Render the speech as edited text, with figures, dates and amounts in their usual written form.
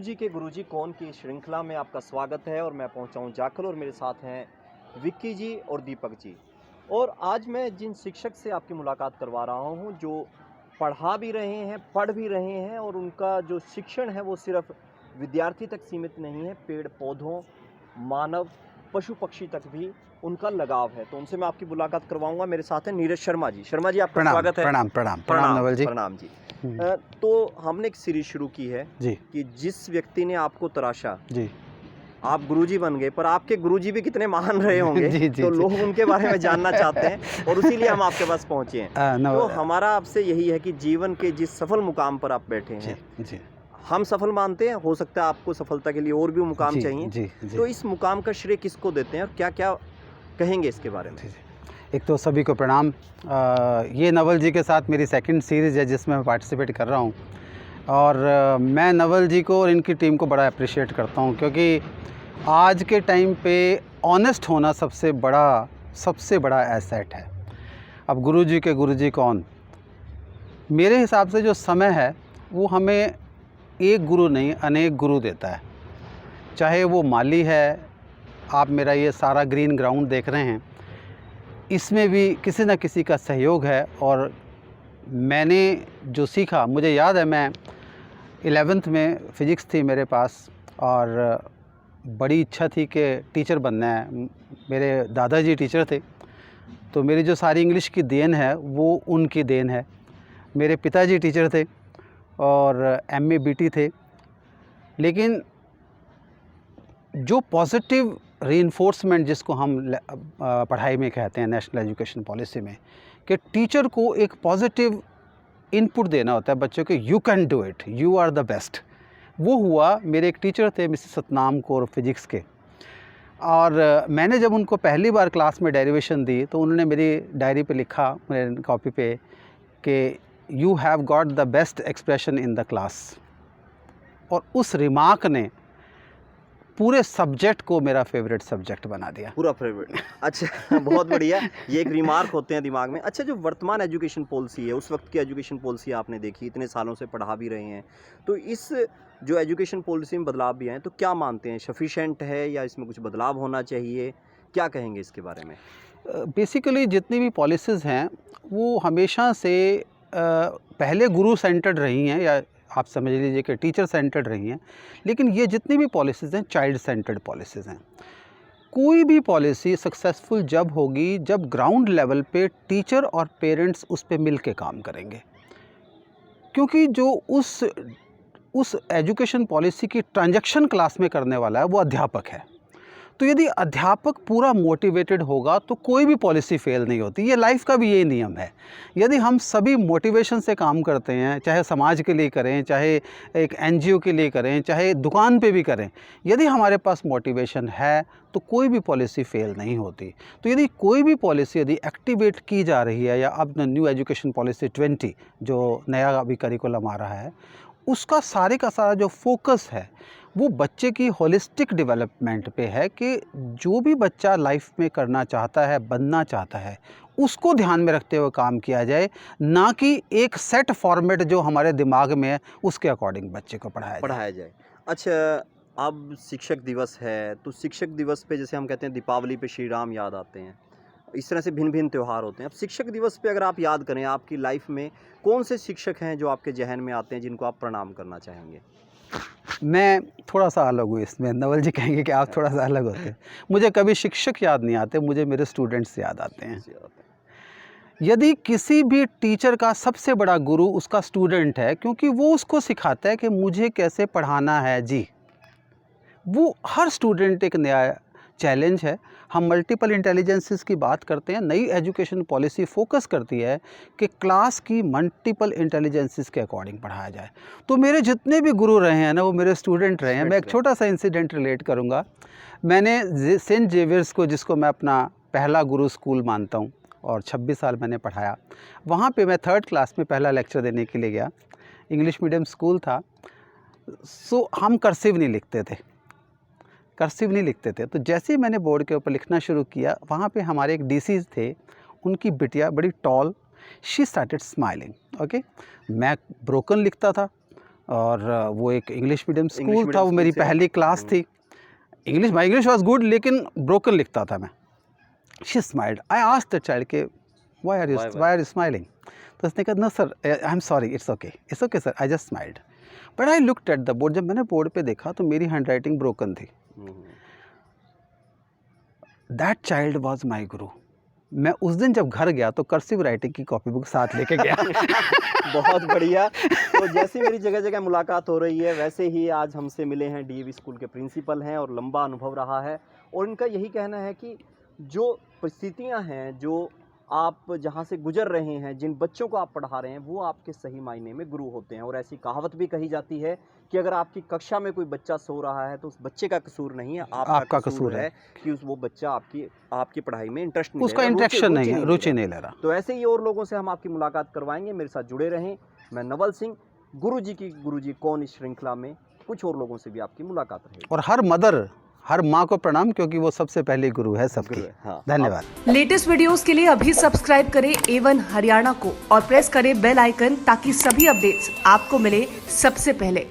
गुरुजी के गुरुजी कौन की श्रृंखला में आपका स्वागत है और मैं पहुंचा हूं जाखल और मेरे साथ हैं विक्की जी और दीपक जी। और आज मैं जिन शिक्षक से आपकी मुलाकात करवा रहा हूं जो पढ़ा भी रहे हैं, पढ़ भी रहे हैं और उनका जो शिक्षण है वो सिर्फ विद्यार्थी तक सीमित नहीं है, पेड़ पौधों, मानव, पशु पक्षी तक भी उनका लगाव है। तो उनसे मैं आपकी मुलाकात करवाऊंगा। मेरे साथ हैं नीरज शर्मा जी। शर्मा जी आपका स्वागत है। प्रणाम प्रणाम प्रणाम नवल जी। प्रणाम जी। तो हमने एक सीरीज शुरू की है जी कि जिस व्यक्ति ने आपको तराशा, जी आप गुरुजी बन गए, पर आपके गुरुजी भी कितने महान रहे होंगे जी, जी, तो जी। लोग उनके बारे में जानना चाहते हैं और उसीलिए हम आपके पास पहुंचे हैं। तो हमारा आपसे यही है कि जीवन के जिस सफल मुकाम पर आप बैठे हैं, जी हम सफल मानते हैं, हो सकता है आपको सफलता के लिए और भी मुकाम जी, चाहिए। जी, जी। तो इस मुकाम का श्रेय किसको देते हैं और क्या क्या कहेंगे इसके बारे में? जी, जी। एक तो सभी को प्रणाम। ये नवल जी के साथ मेरी सेकंड सीरीज़ है जिसमें मैं पार्टिसिपेट कर रहा हूँ और मैं नवल जी को और इनकी टीम को बड़ा अप्रिशिएट करता हूँ, क्योंकि आज के टाइम पे ऑनेस्ट होना सबसे बड़ा एसेट है। अब गुरुजी के गुरुजी कौन? मेरे हिसाब से जो समय है वो हमें एक गुरु नहीं अनेक गुरु देता है। चाहे वो माली है, आप मेरा ये सारा ग्रीन ग्राउंड देख रहे हैं, इसमें भी किसी न किसी का सहयोग है। और मैंने जो सीखा, मुझे याद है मैं 11th में फ़िज़िक्स थी मेरे पास और बड़ी इच्छा थी कि टीचर बनना है। मेरे दादाजी टीचर थे, तो मेरी जो सारी इंग्लिश की देन है वो उनकी देन है। मेरे पिताजी टीचर थे और MA BT थे, लेकिन जो पॉजिटिव रीइंफोर्समेंट जिसको हम पढ़ाई में कहते हैं नेशनल एजुकेशन पॉलिसी में, कि टीचर को एक पॉजिटिव इनपुट देना होता है बच्चों के, you can do it, you are the best. वो हुआ। मेरे एक टीचर थे मिसेस सतनाम कौर फिजिक्स के, और मैंने जब उनको पहली बार क्लास में डेरिवेशन दी तो उन्होंने मेरी डायरी पे लिखा, मेरे कॉपी पे, कि you have got the best expression in the class. और उस रिमार्क ने पूरे सब्जेक्ट को मेरा फेवरेट सब्जेक्ट बना दिया। पूरा फेवरेट। अच्छा, बहुत बढ़िया। ये एक रिमार्क होते हैं दिमाग में। अच्छा, जो वर्तमान एजुकेशन पॉलिसी है, उस वक्त की एजुकेशन पॉलिसी आपने देखी, इतने सालों से पढ़ा भी रहे हैं, तो इस जो एजुकेशन पॉलिसी में बदलाव भी आए, तो क्या मानते हैं, सफिशेंट है या इसमें कुछ बदलाव होना चाहिए? क्या कहेंगे इसके बारे में? बेसिकली जितनी भी पॉलिसीज़ हैं वो हमेशा से पहले गुरु सेंटर्ड रही हैं, या आप समझ लीजिए कि टीचर सेंटर्ड रही हैं, लेकिन ये जितनी भी पॉलिसीज़ हैं चाइल्ड सेंटर्ड पॉलिसीज़ हैं। कोई भी पॉलिसी सक्सेसफुल जब होगी जब ग्राउंड लेवल पे टीचर और पेरेंट्स उस पे मिल के काम करेंगे, क्योंकि जो उस एजुकेशन पॉलिसी की ट्रांजैक्शन क्लास में करने वाला है वो अध्यापक है। तो यदि अध्यापक पूरा मोटिवेटेड होगा तो कोई भी पॉलिसी फेल नहीं होती। ये लाइफ का भी यही नियम है। यदि हम सभी मोटिवेशन से काम करते हैं, चाहे समाज के लिए करें, चाहे एक NGO के लिए करें, चाहे दुकान पे भी करें, यदि हमारे पास मोटिवेशन है तो कोई भी पॉलिसी फेल नहीं होती। तो यदि कोई भी पॉलिसी यदि एक्टिवेट की जा रही है, या अब न्यू एजुकेशन पॉलिसी 20 जो नया अभी करिकुलम आ रहा है, उसका सारे का सारा जो फोकस है वो बच्चे की होलिस्टिक डेवलपमेंट पे है, कि जो भी बच्चा लाइफ में करना चाहता है, बनना चाहता है, उसको ध्यान में रखते हुए काम किया जाए, ना कि एक सेट फॉर्मेट जो हमारे दिमाग में है उसके अकॉर्डिंग बच्चे को पढ़ाया जाए। अच्छा, अब शिक्षक दिवस है, तो शिक्षक दिवस पे जैसे हम कहते हैं दीपावली पे श्री राम याद आते हैं, इस तरह से भिन्न भिन्न त्यौहार होते हैं। अब शिक्षक दिवस पे अगर आप याद करें, आपकी लाइफ में कौन से शिक्षक हैं जो आपके जहन में आते हैं जिनको आप प्रणाम करना चाहेंगे? मैं थोड़ा सा अलग हूँ इसमें। नवल जी कहेंगे कि आप थोड़ा सा अलग होते हैं। मुझे कभी शिक्षक याद नहीं आते, मुझे मेरे स्टूडेंट्स याद आते हैं। यदि किसी भी टीचर का सबसे बड़ा गुरु उसका स्टूडेंट है, क्योंकि वो उसको सिखाता है कि मुझे कैसे पढ़ाना है। जी, वो हर स्टूडेंट एक नया चैलेंज है। हम मल्टीपल इंटेलिजेंसेस की बात करते हैं। नई एजुकेशन पॉलिसी फोकस करती है कि क्लास की मल्टीपल इंटेलिजेंसेस के अकॉर्डिंग पढ़ाया जाए। तो मेरे जितने भी गुरु रहे हैं ना, वो मेरे स्टूडेंट रहे हैं। मैं एक छोटा सा इंसिडेंट रिलेट करूंगा। मैंने सेंट जेवियर्स को, जिसको मैं अपना पहला गुरु स्कूल मानता हूँ, और 26 साल मैंने पढ़ाया, वहाँ पे मैं 3rd क्लास में पहला लेक्चर देने के लिए गया। इंग्लिश मीडियम स्कूल था, सो हम कर्सिव नहीं लिखते थे। तो जैसे ही मैंने बोर्ड के ऊपर लिखना शुरू किया, वहाँ पे हमारे एक DC थे, उनकी बिटिया बड़ी tall, she started smiling. Okay, मैं ब्रोकन लिखता था, और वो एक इंग्लिश मीडियम स्कूल मीडियम था, वो स्कूल मेरी से पहली क्लास थी। English, my English was good, लेकिन ब्रोकन लिखता था मैं। She smiled, I asked the child के वाई आर यू स्माइलिंग, तो उसने कहा no sir I am sorry, it's okay sir, I just smiled. But I looked at the board, जब मैंने बोर्ड पे देखा तो मेरी हैंड राइटिंग ब्रोकन थी। That child was my guru. मैं उस दिन जब घर गया तो कर्सिव राइटिंग की कॉपी बुक साथ लेके गया। बहुत बढ़िया। तो जैसे मेरी जगह जगह मुलाकात हो रही है, वैसे ही आज हमसे मिले हैं डीएवी स्कूल के प्रिंसिपल हैं और लंबा अनुभव रहा है, और इनका यही कहना है कि जो परिस्थितियां हैं, जो आप जहां से गुजर रहे हैं, जिन बच्चों को आप पढ़ा रहे हैं, वो आपके सही मायने में गुरु होते हैं। और ऐसी कहावत भी कही जाती है कि अगर आपकी कक्षा में कोई बच्चा सो रहा है तो उस बच्चे का कसूर नहीं है, आपका कसूर है कि वो बच्चा आपकी पढ़ाई में इंटरेस्ट नहीं, उसका इंटरेक्शन नहीं है, रुचि नहीं ले रहा। तो ऐसे ही और लोगों से हम आपकी मुलाकात करवाएंगे। मेरे साथ जुड़े रहें। मैं नवल सिंह, गुरुजी कौन, इस श्रृंखला में कुछ और लोगों से भी आपकी मुलाकात रहेगी। और हर माँ को प्रणाम, क्योंकि वो सबसे पहले गुरु है सबकी। हाँ, धन्यवाद। लेटेस्ट वीडियोस के लिए अभी सब्सक्राइब करें A1 हरियाणा को और प्रेस करें बेल आइकन, ताकि सभी अपडेट्स आपको मिले सबसे पहले।